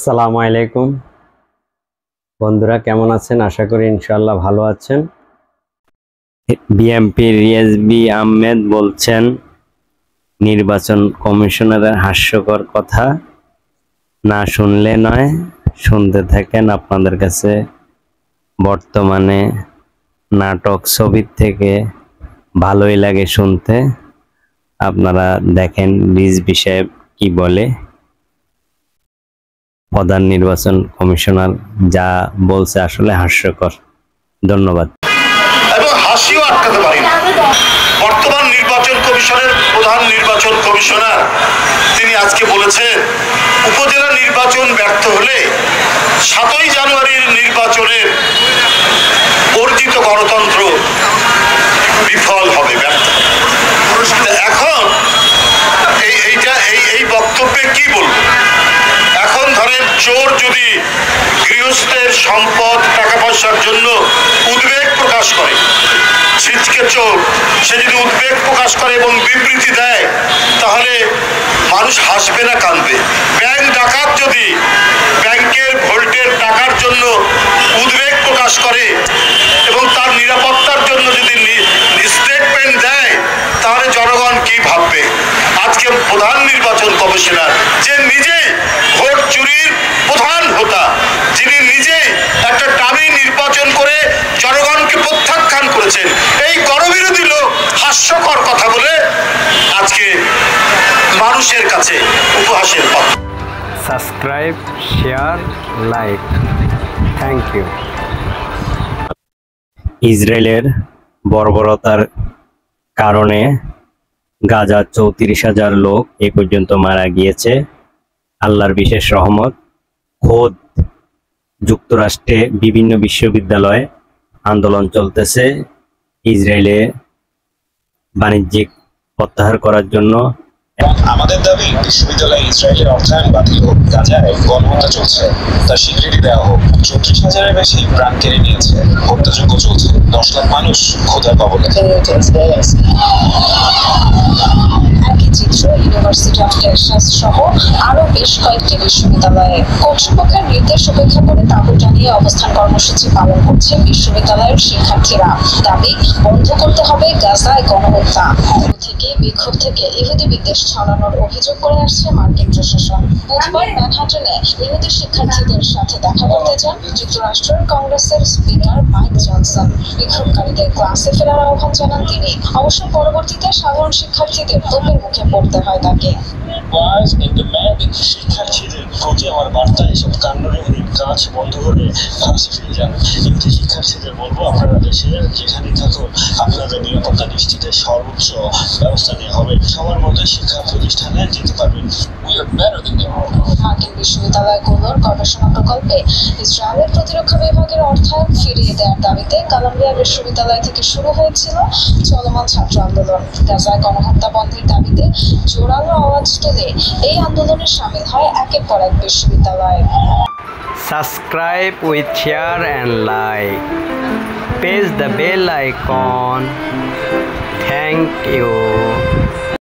আসসালামু আলাইকুম বন্ধুরা, কেমন আছেন? আশা করি ইনশাআল্লাহ ভালো আছেন। বিএমপি রিয়াজবি আহমেদ বলছেন, নির্বাচন কমিশনারের হাস্যকর কথা না শুনলে নয়, শুনতে থাকেন। আপনাদের কাছে বর্তমানে নাটক ছবির থেকে ভালোই লাগে শুনতে। আপনারা দেখেন রিজভী সাহেব কি বলে। প্রধান নির্বাচন কমিশনার যা বলছে আসলে হাস্যকর। ধন্যবাদ। এবং হাসিও আটকাতে পারি না। বর্তমান নির্বাচন কমিশনের প্রধান নির্বাচন কমিশনার তিনি আজকে বলেছেন, উপজেলা নির্বাচন ব্যর্থ হলে 7ই জানুয়ারির নির্বাচনের অর্জিত গণতন্ত্র বিফল হবে, ব্যর্থ। এখন এই বক্তব্যে কি বলবো? এখন ধরেন চোর যদি গৃহস্থের সম্পদ টাকা পয়সার জন্য উদ্বেগ প্রকাশ করে, ছিচকে চোর সে যদি উদ্বেগ প্রকাশ করে এবং বিবৃতি দেয়, তাহলে মানুষ হাসবে না কাঁদবে? ব্যাংক ডাকাত যদি ব্যাংকের ভোল্টের টাকার জন্য উদ্বেগ প্রকাশ করে এবং তার নিরাপত্তার জন্য যদি স্টেটমেন্ট দেয়, তাহলে জনগণ কি ভাববে? আজকে প্রধান নির্বাচন কমিশনার যে নিজে ভোট চুরির প্রধান হোতা, যিনি নিজে একটা দামি নির্বাচন করে জনগণকে প্রত্যাখ্যান করেছেন, এই গণবিরোধী লোক হাস্যকর কথা বলে আজকে মানুষের কাছে উপহাসের পাত্র। Subscribe, share, like. Thank you. ইসরায়েলের বর্বরতার কারণে গাজার 34,000 লোক এ পর্যন্ত মারা গিয়েছে। আল্লাহর বিশেষ রহমত। খোদ যুক্তরাষ্ট্রে বিভিন্ন বিশ্ববিদ্যালয়ে আন্দোলন চলতেছে ইসরায়েলে বাণিজ্যিক প্রত্যাহার করার জন্য। আমাদের দাবি, বিশ্ববিদ্যালয়ে ইসরায়েলের অর্থায়ন বাতিল হোক, গাজায় গণহত্যা চলছে, তার স্বীকৃতি দেওয়া হোক। 34,000-এর বেশি প্রাণ কেড়ে নিয়েছে, হত্যাযজ্ঞ চলছে, 10 লাখ মানুষ ক্ষুধার কবলে। ইউনিভার্সিটি অফ টেক্সাস সহ আরো বেশ কয়েকটি বিশ্ববিদ্যালয়ে কর্তৃপক্ষের নির্দেশ উপেক্ষা করে তাঁবু টানিয়ে অবস্থান কর্মসূচি পালন করছে বিশ্ববিদ্যালয়ের শিক্ষার্থীরা। দাবি, বন্ধ করতে হবে গাজায় গণহত্যা। থেকে বিক্ষোভ থেকে ইহুদি বিদ্বেষ ছড়ানোর অভিযোগ করে আসছে মার্কিন প্রশাসন। বুধবার ম্যানহাটনে ইহুদি শিক্ষার্থীদের সাথে দেখা করতে যান যুক্তরাষ্ট্রের কংগ্রেসের স্পিকার মাইক জনসন। বিক্ষোভকারীদের ক্লাসে ফেরার আহ্বান জানান তিনি। অবশ্য পরবর্তীতে সাধারণ শিক্ষার্থীদের তোপের মুখে পড়তে হয় তাকে। শিক্ষার্থীদের প্রতি আমার বার্তা, এসব কাণ্ডের কাজ বন্ধ করে ক্লাসে ফিরে যান। ইহুদি শিক্ষার্থীদের বলবো, আপনারা দেশের যেখানেই থাকুন, আপনাদের নিরাপত্তা নিশ্চিতের সর্বোচ্চ ব্যবস্থা নেওয়া হবে। সবার মধ্যে শিক্ষা প্রতিষ্ঠানে যেতে পারবেন। মার্কিন বিশ্ববিদ্যালয়গুলোর গবেষণা প্রকল্পে ইসরায়েলের প্রতিরক্ষা বিভাগের অর্থায়ন ফিরিয়ে দেওয়ার দাবিতে কলম্বিয়া বিশ্ববিদ্যালয় থেকে শুরু হয়েছিল চলমান ছাত্র আন্দোলন। গাজায় গণহত্যা বন্ধের দাবিতে জোরালো আওয়াজ তুলে এই আন্দোলনে সামিল হয় একের পর এক বিশ্ববিদ্যালয়। Subscribe with share and like. Press the bell icon. Thank you.